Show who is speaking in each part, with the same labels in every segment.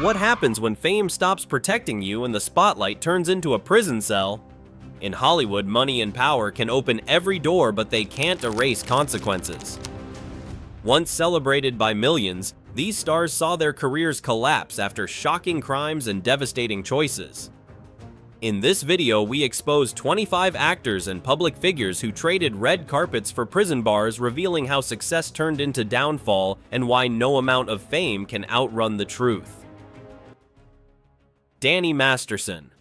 Speaker 1: What happens when fame stops protecting you and the spotlight turns into a prison cell? In Hollywood, money and power can open every door, but they can't erase consequences. Once celebrated by millions, these stars saw their careers collapse after shocking crimes and devastating choices. In this video, we expose 25 actors and public figures who traded red carpets for prison bars, revealing how success turned into downfall and why no amount of fame can outrun the truth. Danny Masterson.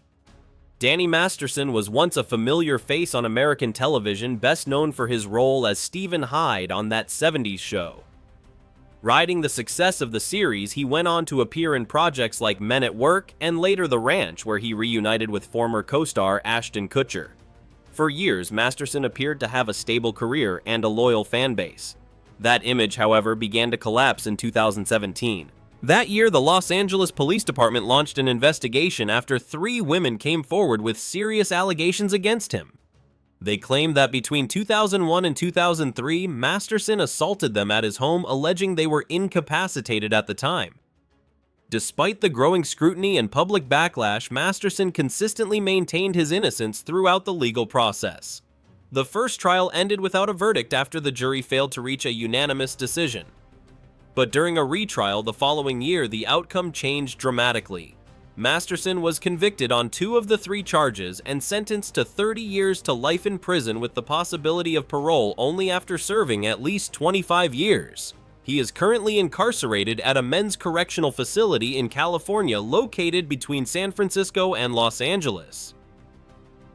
Speaker 1: Danny Masterson was once a familiar face on American television, best known for his role as Stephen Hyde on That 70s Show. Riding the success of the series, he went on to appear in projects like Men at Work and later The Ranch, where he reunited with former co-star Ashton Kutcher. For years, Masterson appeared to have a stable career and a loyal fan base. That image, however, began to collapse in 2017. That year, the Los Angeles Police Department launched an investigation after 3 women came forward with serious allegations against him. They claimed that between 2001 and 2003, Masterson assaulted them at his home, alleging they were incapacitated at the time. Despite the growing scrutiny and public backlash, Masterson consistently maintained his innocence throughout the legal process. The first trial ended without a verdict after the jury failed to reach a unanimous decision. But during a retrial the following year, the outcome changed dramatically. Masterson was convicted on 2 of the 3 charges and sentenced to 30 years to life in prison with the possibility of parole only after serving at least 25 years. He is currently incarcerated at a men's correctional facility in California located between San Francisco and Los Angeles.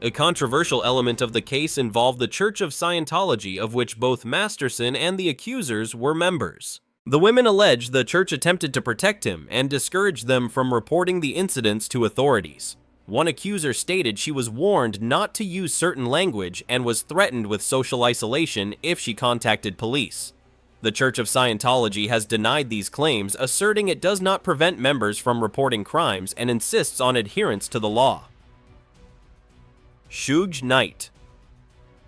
Speaker 1: A controversial element of the case involved the Church of Scientology, of which both Masterson and the accusers were members. The women alleged the church attempted to protect him and discouraged them from reporting the incidents to authorities. One accuser stated she was warned not to use certain language and was threatened with social isolation if she contacted police. The Church of Scientology has denied these claims, asserting it does not prevent members from reporting crimes and insists on adherence to the law. Suge Knight.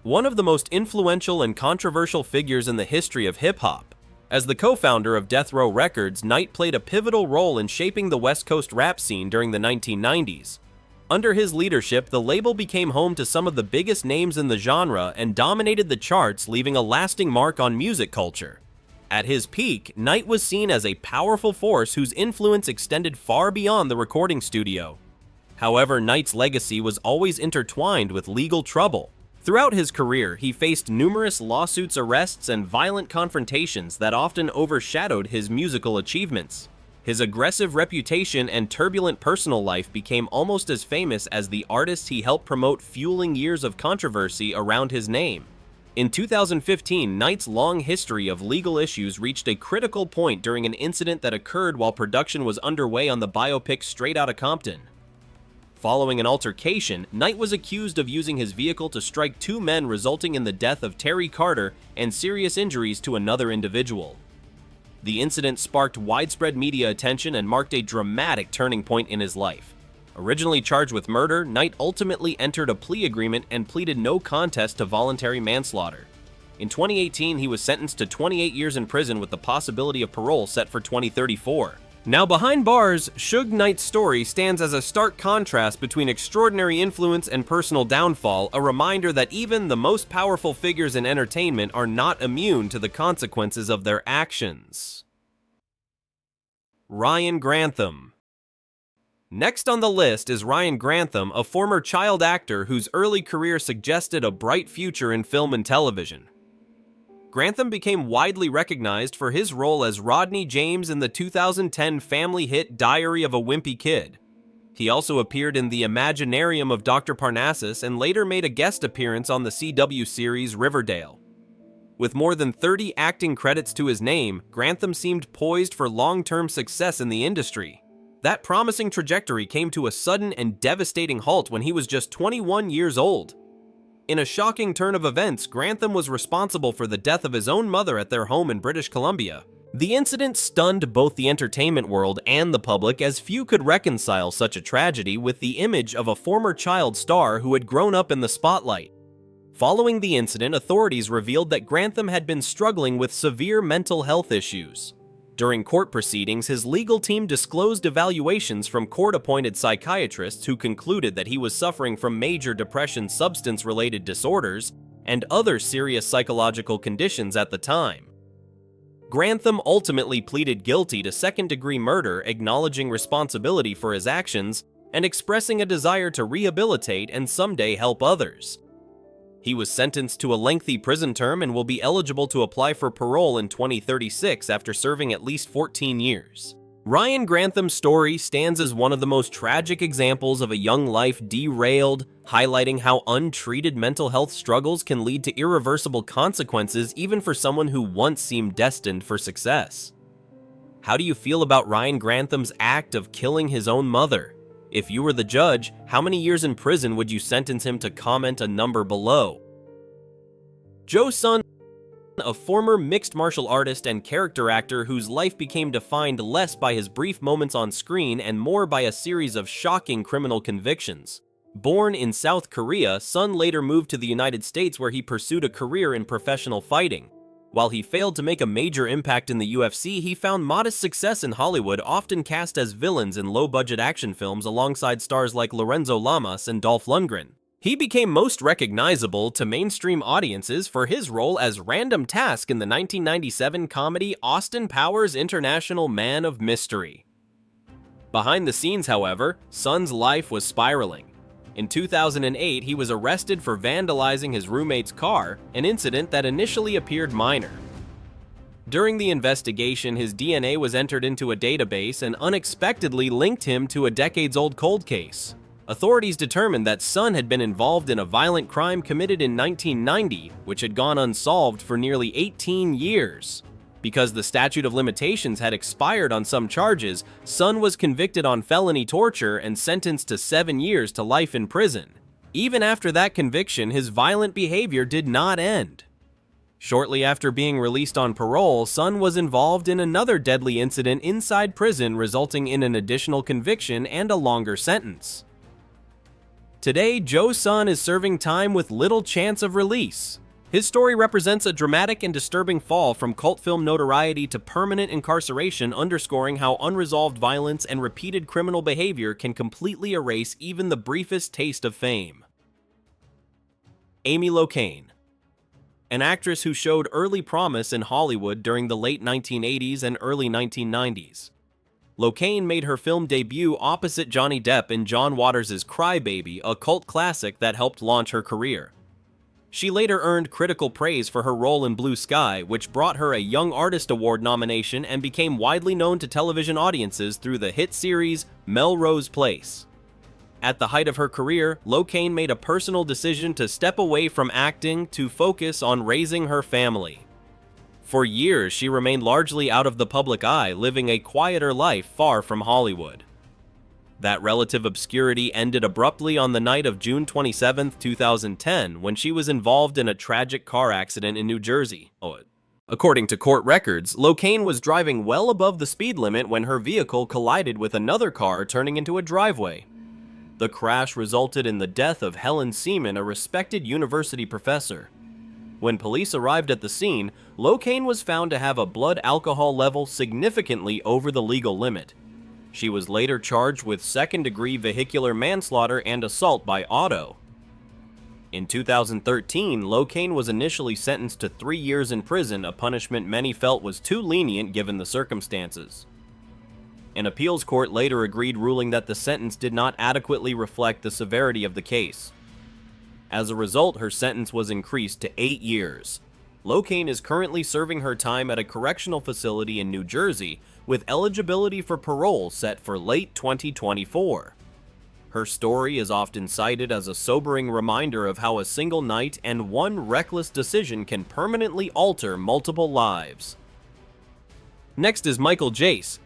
Speaker 1: One of the most influential and controversial figures in the history of hip-hop. As the co-founder of Death Row Records, Knight played a pivotal role in shaping the West Coast rap scene during the 1990s. Under his leadership, the label became home to some of the biggest names in the genre and dominated the charts, leaving a lasting mark on music culture. At his peak, Knight was seen as a powerful force whose influence extended far beyond the recording studio. However, Knight's legacy was always intertwined with legal trouble. Throughout his career, he faced numerous lawsuits, arrests, and violent confrontations that often overshadowed his musical achievements. His aggressive reputation and turbulent personal life became almost as famous as the artists he helped promote, fueling years of controversy around his name. In 2015, Knight's long history of legal issues reached a critical point during an incident that occurred while production was underway on the biopic Straight Outta Compton. Following an altercation, Knight was accused of using his vehicle to strike 2 men, resulting in the death of Terry Carter and serious injuries to another individual. The incident sparked widespread media attention and marked a dramatic turning point in his life. Originally charged with murder, Knight ultimately entered a plea agreement and pleaded no contest to voluntary manslaughter. In 2018, he was sentenced to 28 years in prison with the possibility of parole set for 2034. Now behind bars, Suge Knight's story stands as a stark contrast between extraordinary influence and personal downfall, a reminder that even the most powerful figures in entertainment are not immune to the consequences of their actions. Ryan Grantham. Next on the list is Ryan Grantham, a former child actor whose early career suggested a bright future in film and television. Grantham became widely recognized for his role as Rodney James in the 2010 family hit Diary of a Wimpy Kid. He also appeared in The Imaginarium of Dr. Parnassus and later made a guest appearance on the CW series Riverdale. With more than 30 acting credits to his name, Grantham seemed poised for long-term success in the industry. That promising trajectory came to a sudden and devastating halt when he was just 21 years old. In a shocking turn of events, Grantham was responsible for the death of his own mother at their home in British Columbia. The incident stunned both the entertainment world and the public, as few could reconcile such a tragedy with the image of a former child star who had grown up in the spotlight. Following the incident, authorities revealed that Grantham had been struggling with severe mental health issues. During court proceedings, his legal team disclosed evaluations from court-appointed psychiatrists who concluded that he was suffering from major depression, substance-related disorders, and other serious psychological conditions at the time. Grantham ultimately pleaded guilty to second-degree murder, acknowledging responsibility for his actions and expressing a desire to rehabilitate and someday help others. He was sentenced to a lengthy prison term and will be eligible to apply for parole in 2036 after serving at least 14 years. Ryan Grantham's story stands as one of the most tragic examples of a young life derailed, highlighting how untreated mental health struggles can lead to irreversible consequences even for someone who once seemed destined for success. How do you feel about Ryan Grantham's act of killing his own mother? If you were the judge, how many years in prison would you sentence him to? Comment a number below. Joe Sun, a former mixed martial artist and character actor whose life became defined less by his brief moments on screen and more by a series of shocking criminal convictions. Born in South Korea, Sun later moved to the United States where he pursued a career in professional fighting. While he failed to make a major impact in the UFC, he found modest success in Hollywood, often cast as villains in low-budget action films alongside stars like Lorenzo Lamas and Dolph Lundgren. He became most recognizable to mainstream audiences for his role as Random Task in the 1997 comedy Austin Powers International Man of Mystery. Behind the scenes, however, Sun's life was spiraling. In 2008, he was arrested for vandalizing his roommate's car, an incident that initially appeared minor. During the investigation, his DNA was entered into a database and unexpectedly linked him to a decades-old cold case. Authorities determined that Sun had been involved in a violent crime committed in 1990, which had gone unsolved for nearly 18 years. Because the statute of limitations had expired on some charges, Sun was convicted on felony torture and sentenced to 7 years to life in prison. Even after that conviction, his violent behavior did not end. Shortly after being released on parole, Sun was involved in another deadly incident inside prison, resulting in an additional conviction and a longer sentence. Today, Joe Sun is serving time with little chance of release. His story represents a dramatic and disturbing fall from cult film notoriety to permanent incarceration, underscoring how unresolved violence and repeated criminal behavior can completely erase even the briefest taste of fame. Amy Locane, an actress who showed early promise in Hollywood during the late 1980s and early 1990s. Locane made her film debut opposite Johnny Depp in John Waters' Cry Baby, a cult classic that helped launch her career. She later earned critical praise for her role in Blue Sky, which brought her a Young Artist Award nomination and became widely known to television audiences through the hit series Melrose Place. At the height of her career, Locane made a personal decision to step away from acting to focus on raising her family. For years, she remained largely out of the public eye, living a quieter life far from Hollywood. That relative obscurity ended abruptly on the night of June 27, 2010, when she was involved in a tragic car accident in New Jersey. According to court records, Locane was driving well above the speed limit when her vehicle collided with another car turning into a driveway. The crash resulted in the death of Helen Seaman, a respected university professor. When police arrived at the scene, Locane was found to have a blood alcohol level significantly over the legal limit. She was later charged with second-degree vehicular manslaughter and assault by auto. In 2013, Locane was initially sentenced to 3 years in prison, a punishment many felt was too lenient given the circumstances. An appeals court later agreed, ruling that the sentence did not adequately reflect the severity of the case. As a result, her sentence was increased to 8 years. Locane is currently serving her time at a correctional facility in New Jersey, with eligibility for parole set for late 2024. Her story is often cited as a sobering reminder of how a single night and one reckless decision can permanently alter multiple lives. Next is Michael Jace,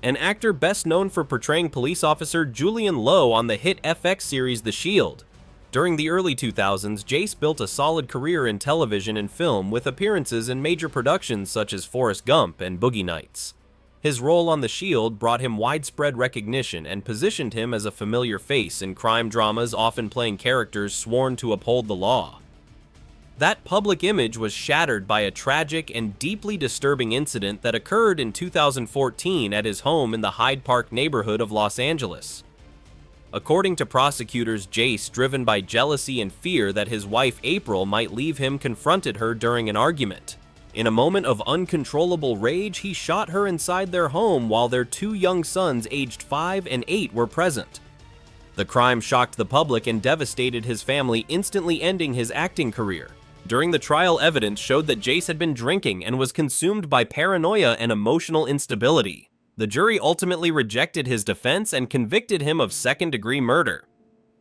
Speaker 1: an actor best known for portraying police officer Julian Lowe on the hit FX series The Shield. During the early 2000s, Jace built a solid career in television and film with appearances in major productions such as Forrest Gump and Boogie Nights. His role on The Shield brought him widespread recognition and positioned him as a familiar face in crime dramas, often playing characters sworn to uphold the law. That public image was shattered by a tragic and deeply disturbing incident that occurred in 2014 at his home in the Hyde Park neighborhood of Los Angeles. According to prosecutors, Jace, driven by jealousy and fear that his wife April might leave him, confronted her during an argument. In a moment of uncontrollable rage, he shot her inside their home while their two young sons, aged 5 and 8, were present. The crime shocked the public and devastated his family, instantly ending his acting career. During the trial, evidence showed that Jace had been drinking and was consumed by paranoia and emotional instability. The jury ultimately rejected his defense and convicted him of second-degree murder.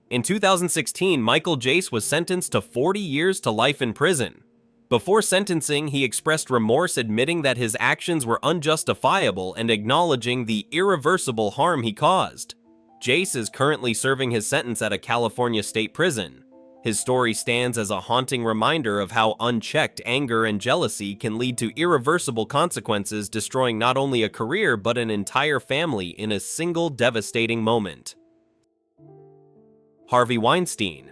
Speaker 1: In 2016, Michael Jace was sentenced to 40 years to life in prison. Before sentencing, he expressed remorse, admitting that his actions were unjustifiable and acknowledging the irreversible harm he caused. Jace is currently serving his sentence at a California state prison. His story stands as a haunting reminder of how unchecked anger and jealousy can lead to irreversible consequences, destroying not only a career but an entire family in a single devastating moment. Harvey Weinstein.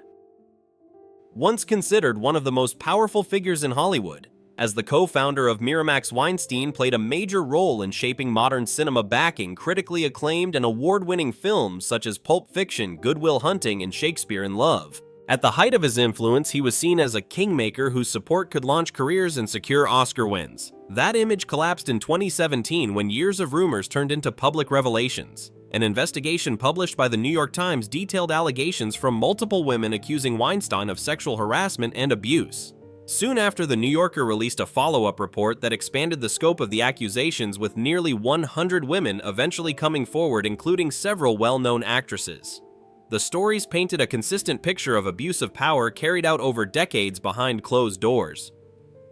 Speaker 1: Once considered one of the most powerful figures in Hollywood, as the co-founder of Miramax, Weinstein played a major role in shaping modern cinema, backing critically acclaimed and award-winning films such as Pulp Fiction, Good Will Hunting, and Shakespeare in Love. At the height of his influence, he was seen as a kingmaker whose support could launch careers and secure Oscar wins. That image collapsed in 2017 when years of rumors turned into public revelations. An investigation published by the New York Times detailed allegations from multiple women accusing Weinstein of sexual harassment and abuse. Soon after, the New Yorker released a follow-up report that expanded the scope of the accusations, with nearly 100 women eventually coming forward, including several well-known actresses. The stories painted a consistent picture of abuse of power carried out over decades behind closed doors.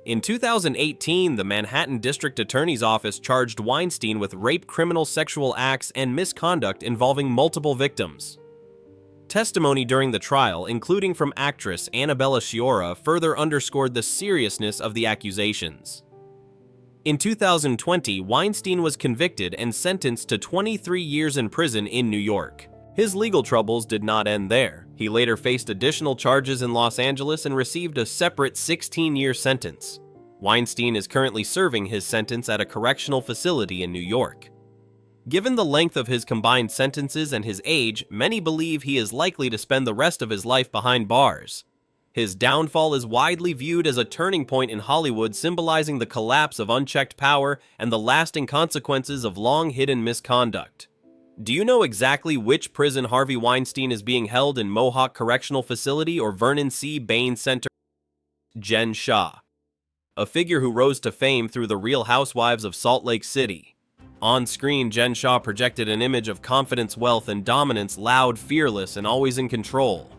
Speaker 1: In 2018, the Manhattan District Attorney's Office charged Weinstein with rape, criminal sexual acts, and misconduct involving multiple victims. Testimony during the trial, including from actress Annabella Sciorra, further underscored the seriousness of the accusations. In 2020, Weinstein was convicted and sentenced to 23 years in prison in New York. His legal troubles did not end there. He later faced additional charges in Los Angeles and received a separate 16-year sentence. Weinstein is currently serving his sentence at a correctional facility in New York. Given the length of his combined sentences and his age, many believe he is likely to spend the rest of his life behind bars. His downfall is widely viewed as a turning point in Hollywood, symbolizing the collapse of unchecked power and the lasting consequences of long-hidden misconduct. Do you know exactly which prison Harvey Weinstein is being held in? Mohawk Correctional Facility or Vernon C. Bain Center? Shah, a figure who rose to fame through The Real Housewives of Salt Lake City. On screen, Shah projected an image of confidence, wealth, and dominance, loud, fearless, and always in control.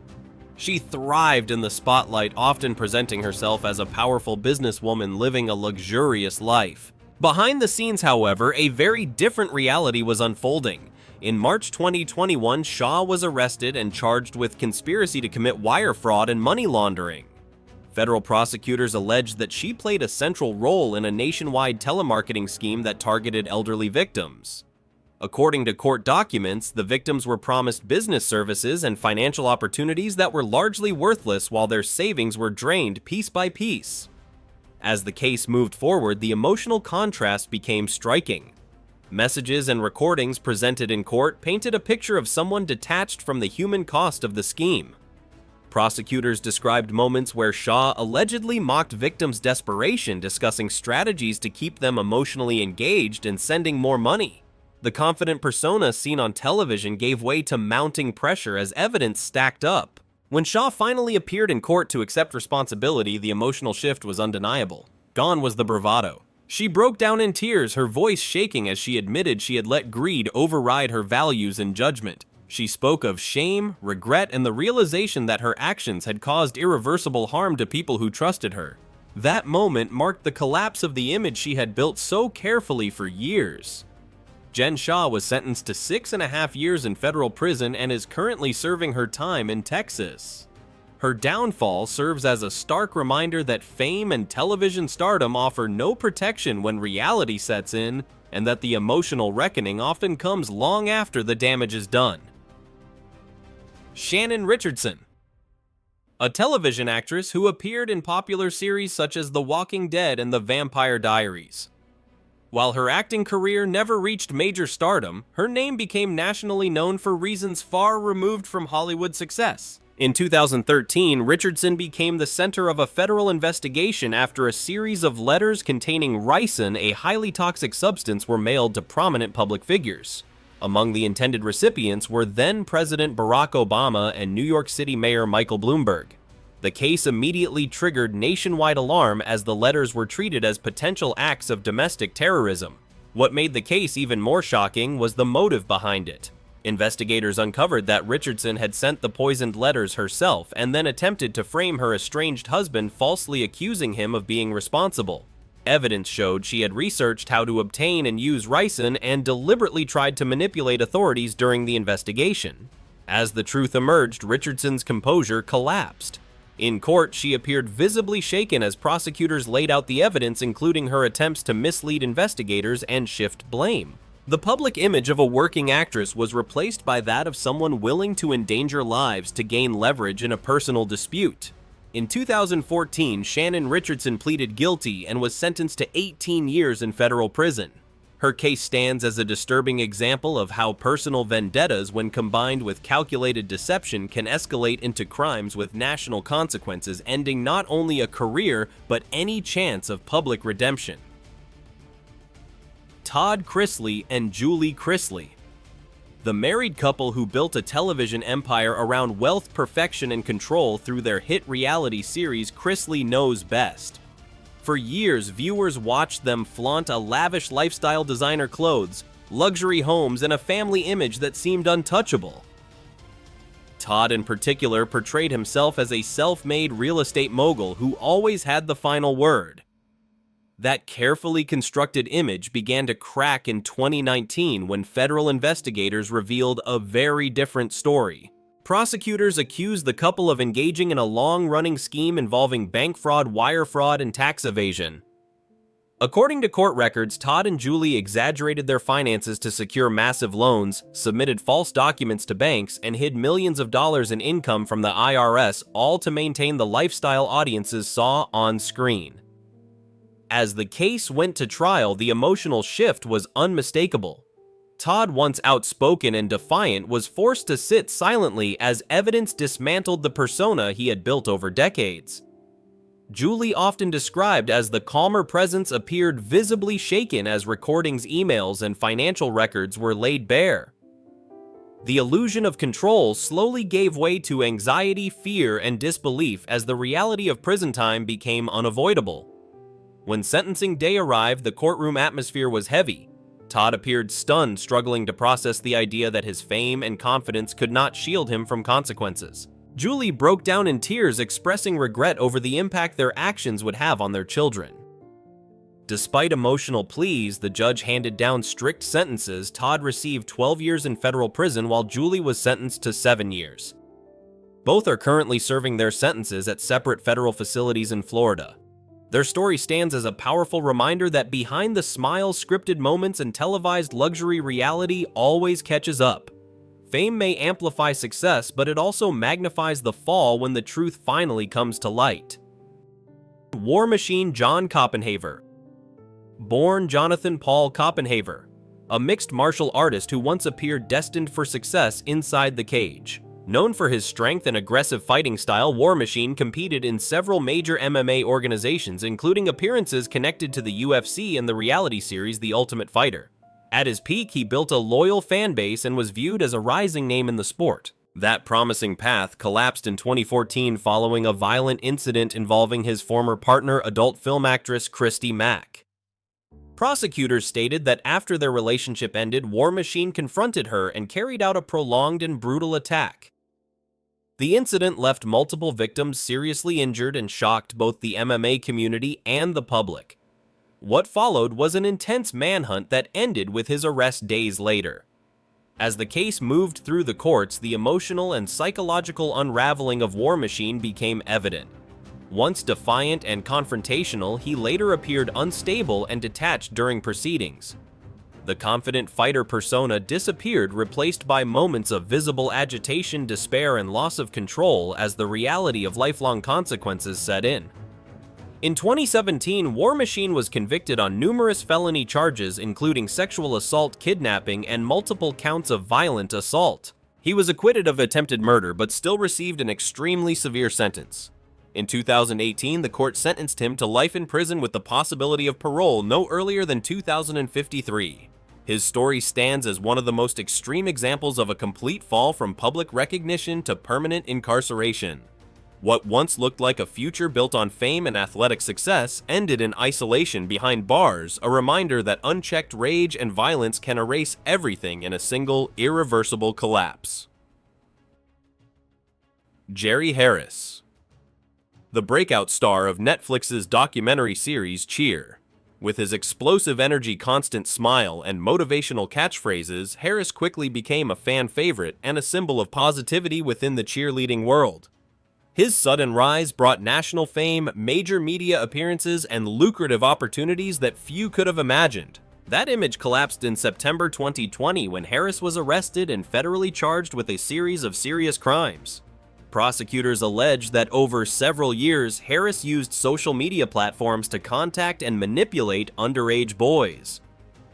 Speaker 1: She thrived in the spotlight, often presenting herself as a powerful businesswoman living a luxurious life. Behind the scenes, however, a very different reality was unfolding. In March 2021, Shah was arrested and charged with conspiracy to commit wire fraud and money laundering. Federal prosecutors alleged that she played a central role in a nationwide telemarketing scheme that targeted elderly victims. According to court documents, the victims were promised business services and financial opportunities that were largely worthless, while their savings were drained piece by piece. As the case moved forward, the emotional contrast became striking. Messages and recordings presented in court painted a picture of someone detached from the human cost of the scheme. Prosecutors described moments where Shah allegedly mocked victims' desperation, discussing strategies to keep them emotionally engaged and sending more money. The confident persona seen on television gave way to mounting pressure as evidence stacked up. When Shah finally appeared in court to accept responsibility, the emotional shift was undeniable. Gone was the bravado. She broke down in tears, her voice shaking as she admitted she had let greed override her values and judgment. She spoke of shame, regret, and the realization that her actions had caused irreversible harm to people who trusted her. That moment marked the collapse of the image she had built so carefully for years. Shah was sentenced to 6.5 years in federal prison and is currently serving her time in Texas. Her downfall serves as a stark reminder that fame and television stardom offer no protection when reality sets in, and that the emotional reckoning often comes long after the damage is done. Shannon Richardson. a television actress who appeared in popular series such as The Walking Dead and The Vampire Diaries. While her acting career never reached major stardom, her name became nationally known for reasons far removed from Hollywood success. In 2013, Richardson became the center of a federal investigation after a series of letters containing ricin, a highly toxic substance, were mailed to prominent public figures. Among the intended recipients were then-President Barack Obama and New York City Mayor Michael Bloomberg. The case immediately triggered nationwide alarm as the letters were treated as potential acts of domestic terrorism. What made the case even more shocking was the motive behind it. Investigators uncovered that Richardson had sent the poisoned letters herself and then attempted to frame her estranged husband, falsely accusing him of being responsible. Evidence showed she had researched how to obtain and use ricin and deliberately tried to manipulate authorities during the investigation. As the truth emerged, Richardson's composure collapsed. In court, she appeared visibly shaken as prosecutors laid out the evidence, including her attempts to mislead investigators and shift blame. The public image of a working actress was replaced by that of someone willing to endanger lives to gain leverage in a personal dispute. In 2014, Shannon Richardson pleaded guilty and was sentenced to 18 years in federal prison. Her case stands as a disturbing example of how personal vendettas, when combined with calculated deception, can escalate into crimes with national consequences, ending not only a career, but any chance of public redemption. Todd Chrisley and Julie Chrisley. The married couple who built a television empire around wealth, perfection, and control through their hit reality series Chrisley Knows Best. For years, viewers watched them flaunt a lavish lifestyle, designer clothes, luxury homes, and a family image that seemed untouchable. Todd, in particular, portrayed himself as a self-made real estate mogul who always had the final word. That carefully constructed image began to crack in 2019 when federal investigators revealed a very different story. Prosecutors accused the couple of engaging in a long-running scheme involving bank fraud, wire fraud, and tax evasion. According to court records, Todd and Julie exaggerated their finances to secure massive loans, submitted false documents to banks, and hid millions of dollars in income from the IRS, all to maintain the lifestyle audiences saw on screen. As the case went to trial, the emotional shift was unmistakable. Todd, once outspoken and defiant, was forced to sit silently as evidence dismantled the persona he had built over decades. Julie, often described as the calmer presence, appeared visibly shaken as recordings, emails, and financial records were laid bare. The illusion of control slowly gave way to anxiety, fear, and disbelief as the reality of prison time became unavoidable. When sentencing day arrived, the courtroom atmosphere was heavy. Todd appeared stunned, struggling to process the idea that his fame and confidence could not shield him from consequences. Julie broke down in tears, expressing regret over the impact their actions would have on their children. Despite emotional pleas, the judge handed down strict sentences. Todd received 12 years in federal prison while Julie was sentenced to 7 years. Both are currently serving their sentences at separate federal facilities in Florida. Their story stands as a powerful reminder that behind the smiles, scripted moments, and televised luxury, reality always catches up. Fame may amplify success, but it also magnifies the fall when the truth finally comes to light. War Machine John Copenhaver. Born Jonathan Paul Copenhaver, a mixed martial artist who once appeared destined for success inside the cage. Known for his strength and aggressive fighting style, War Machine competed in several major MMA organizations, including appearances connected to the UFC and the reality series The Ultimate Fighter. At his peak, he built a loyal fan base and was viewed as a rising name in the sport. That promising path collapsed in 2014 following a violent incident involving his former partner, adult film actress Christy Mack. Prosecutors stated that after their relationship ended, War Machine confronted her and carried out a prolonged and brutal attack. The incident left multiple victims seriously injured and shocked both the MMA community and the public. What followed was an intense manhunt that ended with his arrest days later. As the case moved through the courts, the emotional and psychological unraveling of War Machine became evident. Once defiant and confrontational, he later appeared unstable and detached during proceedings. The confident fighter persona disappeared, replaced by moments of visible agitation, despair, and loss of control as the reality of lifelong consequences set in. In 2017, War Machine was convicted on numerous felony charges, including sexual assault, kidnapping, and multiple counts of violent assault. He was acquitted of attempted murder, but still received an extremely severe sentence. In 2018, the court sentenced him to life in prison with the possibility of parole no earlier than 2053. His story stands as one of the most extreme examples of a complete fall from public recognition to permanent incarceration. What once looked like a future built on fame and athletic success ended in isolation behind bars, a reminder that unchecked rage and violence can erase everything in a single, irreversible collapse. Jerry Harris. The breakout star of Netflix's documentary series Cheer. With his explosive energy, constant smile, and motivational catchphrases, Harris quickly became a fan favorite and a symbol of positivity within the cheerleading world. His sudden rise brought national fame, major media appearances, and lucrative opportunities that few could have imagined. That image collapsed in September 2020 when Harris was arrested and federally charged with a series of serious crimes. Prosecutors allege that over several years, Harris used social media platforms to contact and manipulate underage boys.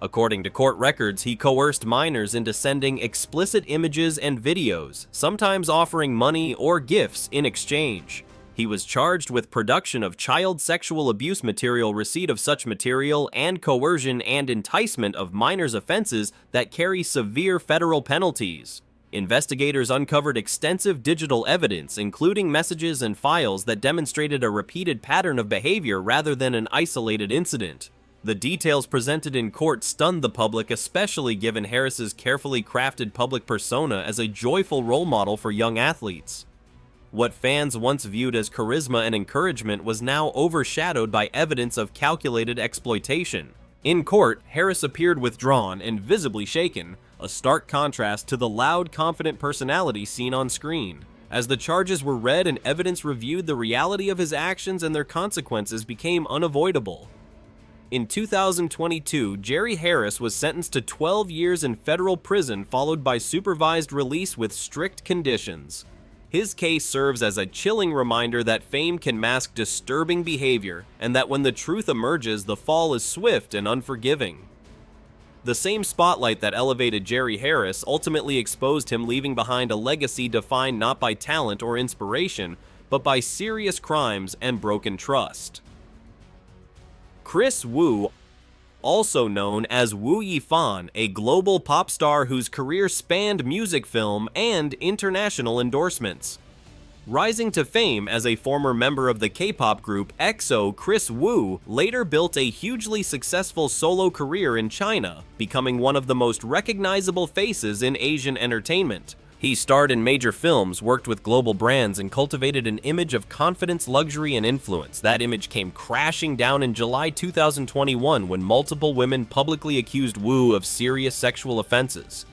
Speaker 1: According to court records, he coerced minors into sending explicit images and videos, sometimes offering money or gifts in exchange. He was charged with production of child sexual abuse material, receipt of such material, and coercion and enticement of minors, offenses that carry severe federal penalties. Investigators uncovered extensive digital evidence, including messages and files that demonstrated a repeated pattern of behavior rather than an isolated incident. The details presented in court stunned the public, especially given Harris's carefully crafted public persona as a joyful role model for young athletes. What fans once viewed as charisma and encouragement was now overshadowed by evidence of calculated exploitation. In court, Harris appeared withdrawn and visibly shaken, a stark contrast to the loud, confident personality seen on screen. As the charges were read and evidence reviewed, the reality of his actions and their consequences became unavoidable. In 2022, Jerry Harris was sentenced to 12 years in federal prison, followed by supervised release with strict conditions. His case serves as a chilling reminder that fame can mask disturbing behavior, and that when the truth emerges, the fall is swift and unforgiving. The same spotlight that elevated Jerry Harris ultimately exposed him, leaving behind a legacy defined not by talent or inspiration, but by serious crimes and broken trust. Kris Wu, also known as Wu Yifan, a global pop star whose career spanned music, film, and international endorsements. Rising to fame as a former member of the K-pop group EXO, Kris Wu later built a hugely successful solo career in China, becoming one of the most recognizable faces in Asian entertainment. He starred in major films, worked with global brands, and cultivated an image of confidence, luxury, and influence. That image came crashing down in July 2021 when multiple women publicly accused Wu of serious sexual offenses.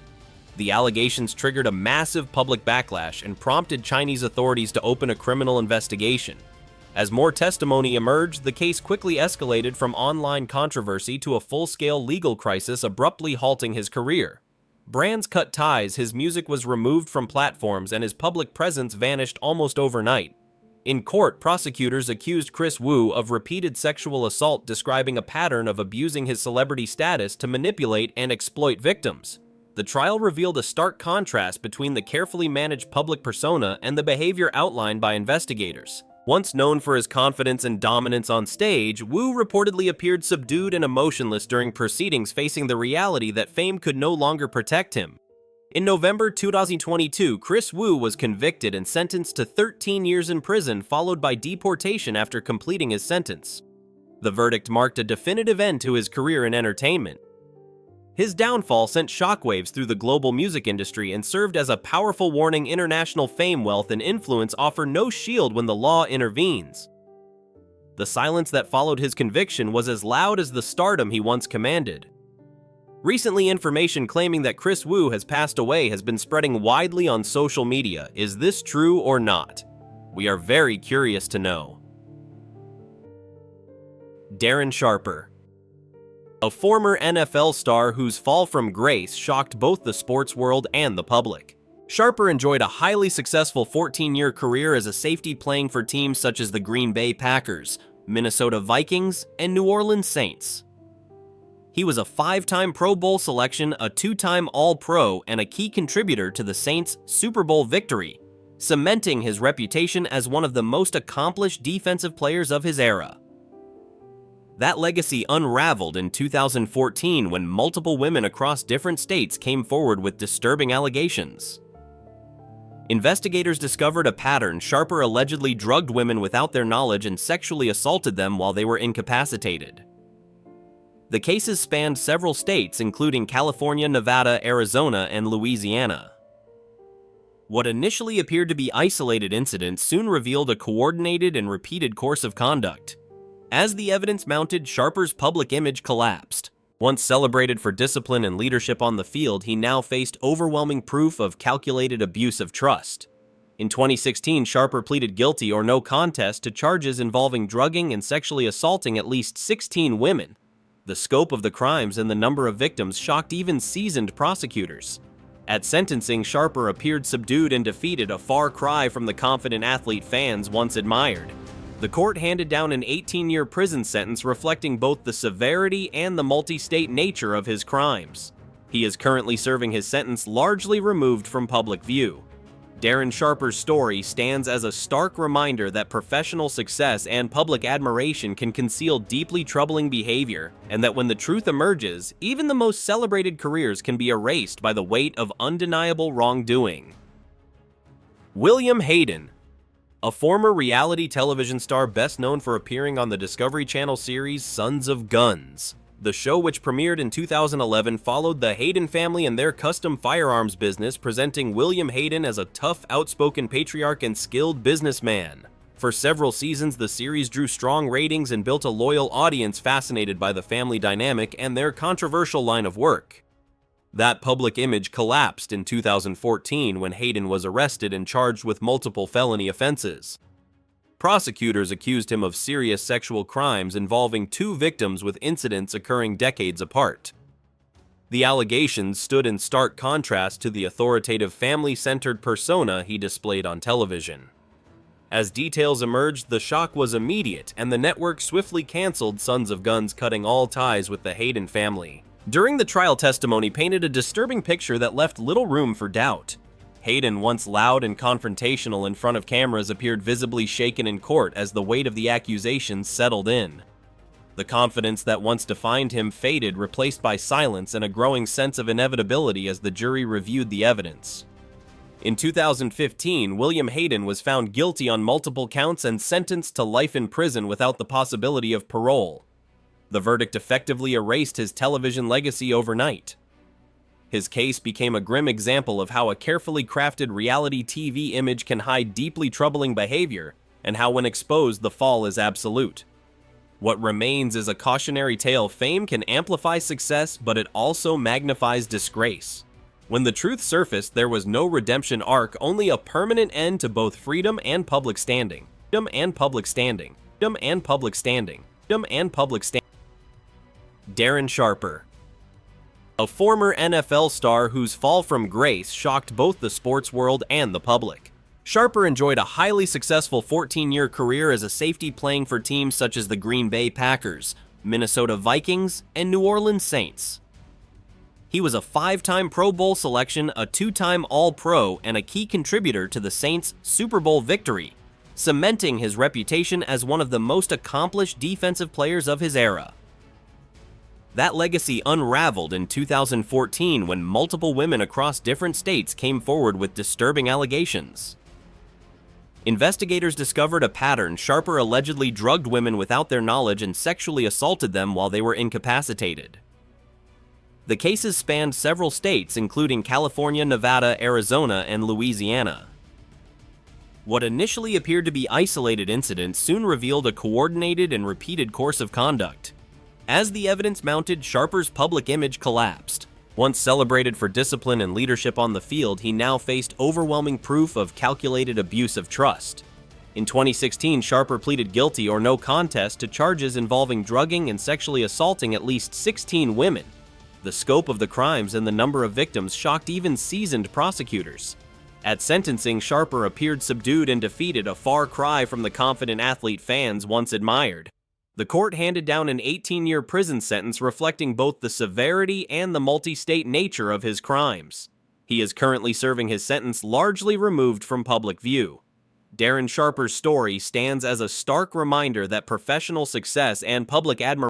Speaker 1: The allegations triggered a massive public backlash and prompted Chinese authorities to open a criminal investigation. As more testimony emerged, the case quickly escalated from online controversy to a full-scale legal crisis, abruptly halting his career. Brands cut ties, his music was removed from platforms, and his public presence vanished almost overnight. In court, prosecutors accused Kris Wu of repeated sexual assault, describing a pattern of abusing his celebrity status to manipulate and exploit victims. The trial revealed a stark contrast between the carefully managed public persona and the behavior outlined by investigators. Once known for his confidence and dominance on stage, Wu reportedly appeared subdued and emotionless during proceedings, facing the reality that fame could no longer protect him. In November 2022, Kris Wu was convicted and sentenced to 13 years in prison, followed by deportation after completing his sentence. The verdict marked a definitive end to his career in entertainment. His downfall sent shockwaves through the global music industry and served as a powerful warning. International fame, wealth, and influence offer no shield when the law intervenes. The silence that followed his conviction was as loud as the stardom he once commanded. Recently, information claiming that Kris Wu has passed away has been spreading widely on social media. Is this true or not? We are very curious to know. Darren Sharper. a former NFL star whose fall from grace shocked both the sports world and the public. Sharper enjoyed a highly successful 14-year career as a safety playing for teams such as the Green Bay Packers, Minnesota Vikings, and New Orleans Saints. He was a 5-time Pro Bowl selection, a 2-time All-Pro, and a key contributor to the Saints' Super Bowl victory, cementing his reputation as one of the most accomplished defensive players of his era. That legacy unraveled in 2014 when multiple women across different states came forward with disturbing allegations. Investigators discovered a pattern. Sharper allegedly drugged women without their knowledge and sexually assaulted them while they were incapacitated. The cases spanned several states, including California, Nevada, Arizona, and Louisiana. What initially appeared to be isolated incidents soon revealed a coordinated and repeated course of conduct. As the evidence mounted, Sharper's public image collapsed. Once celebrated for discipline and leadership on the field, he now faced overwhelming proof of calculated abuse of trust. In 2016, Sharper pleaded guilty or no contest to charges involving drugging and sexually assaulting at least 16 women. The scope of the crimes and the number of victims shocked even seasoned prosecutors. At sentencing, Sharper appeared subdued and defeated, a far cry from the confident athlete fans once admired. The court handed down an 18-year prison sentence reflecting both the severity and the multi-state nature of his crimes. He is currently serving his sentence largely removed from public view. Darren Sharper's story stands as a stark reminder that professional success and public admiration can conceal deeply troubling behavior, and that when the truth emerges, even the most celebrated careers can be erased by the weight of undeniable wrongdoing. William Hayden, a former reality television star best known for appearing on the Discovery Channel series Sons of Guns. The show, which premiered in 2011, followed the Hayden family and their custom firearms business, presenting William Hayden as a tough, outspoken patriarch and skilled businessman. For several seasons, the series drew strong ratings and built a loyal audience fascinated by the family dynamic and their controversial line of work. That public image collapsed in 2014 when Hayden was arrested and charged with multiple felony offenses. Prosecutors accused him of serious sexual crimes involving 2 victims, with incidents occurring decades apart. The allegations stood in stark contrast to the authoritative, family-centered persona he displayed on television. As details emerged, the shock was immediate, and the network swiftly canceled Sons of Guns, cutting all ties with the Hayden family. During the trial, testimony painted a disturbing picture that left little room for doubt. Hayden, once loud and confrontational in front of cameras, appeared visibly shaken in court as the weight of the accusations settled in. The confidence that once defined him faded, replaced by silence and a growing sense of inevitability as the jury reviewed the evidence. In 2015, William Hayden was found guilty on multiple counts and sentenced to life in prison without the possibility of parole. The verdict effectively erased his television legacy overnight. His case became a grim example of how a carefully crafted reality TV image can hide deeply troubling behavior, and how when exposed, the fall is absolute. What remains is a cautionary tale. Fame can amplify success, but it also magnifies disgrace. When the truth surfaced, there was no redemption arc, only a permanent end to both freedom and public standing. Freedom and public standing. Freedom and public standing. Freedom and public standing. Darren Sharper, a former NFL star whose fall from grace shocked both the sports world and the public. Sharper enjoyed a highly successful 14-year career as a safety playing for teams such as the Green Bay Packers, Minnesota Vikings, and New Orleans Saints. He was a 5-time Pro Bowl selection, a 2-time All-Pro, and a key contributor to the Saints' Super Bowl victory, cementing his reputation as one of the most accomplished defensive players of his era. That legacy unraveled in 2014 when multiple women across different states came forward with disturbing allegations. Investigators discovered a pattern. Sharper allegedly drugged women without their knowledge and sexually assaulted them while they were incapacitated. The cases spanned several states, including California, Nevada, Arizona, and Louisiana. What initially appeared to be isolated incidents soon revealed a coordinated and repeated course of conduct. As the evidence mounted, Sharper's public image collapsed. Once celebrated for discipline and leadership on the field, he now faced overwhelming proof of calculated abuse of trust. In 2016, Sharper pleaded guilty or no contest to charges involving drugging and sexually assaulting at least 16 women. The scope of the crimes and the number of victims shocked even seasoned prosecutors. At sentencing, Sharper appeared subdued and defeated, a far cry from the confident athlete fans once admired. The court handed down an 18-year prison sentence reflecting both the severity and the multi-state nature of his crimes. He is currently serving his sentence largely removed from public view. Darren Sharper's story stands as a stark reminder that professional success and public admiration